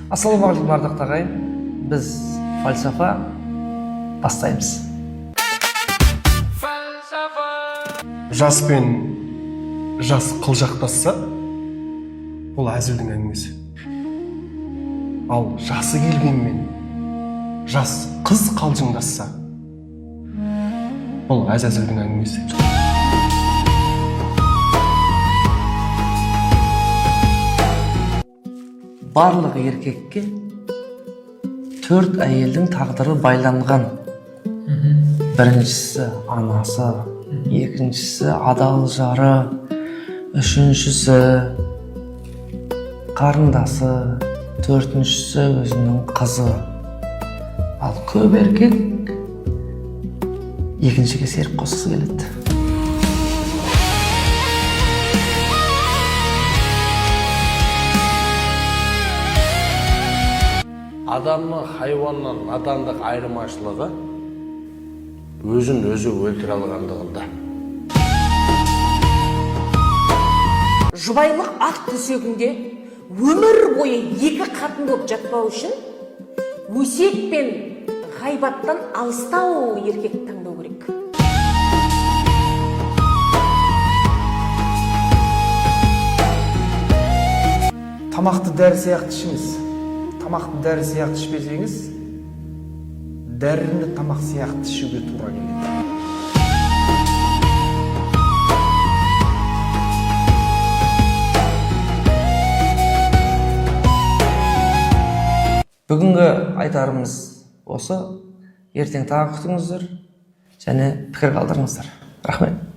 Ассалаумағалейкум ардақты ағайын, біз фальсафа бастаймыз. Жас пен жас қылжақтасса, ол әзілдің әңгімесі. Ал жасы келгенмен жас қыз қалжыңдасса, ол әзілдің әңгімесі. Барлық еркекке 4 әйелдің тағдыры байланған. Біріншісі анасы, екіншісі адал жары, үшіншісі қарындасы, төртіншісі өзінің қызы. Ал көп еркек екіншіге серік қосқысы келеді. Адамның хайуаннан надандық айырмашылығы өзін өзі өлтіре алғандығында. Жұбайлық ақ төсегінде өмір бойы екі қатын болып жатпау үшін өсек пен ғайбаттан алыстау еркек таңдау керек. Тамақты дәрі сияқты ішіңіз. Тамақты дәрі сияқты ішпесеңіз, дәріні тамақ сияқты ішуге тура келеді. Бүгінгі айтарымыз осы. Ертең тағы күтіңіздер және пікір қалдырыңыздар. Рахмет.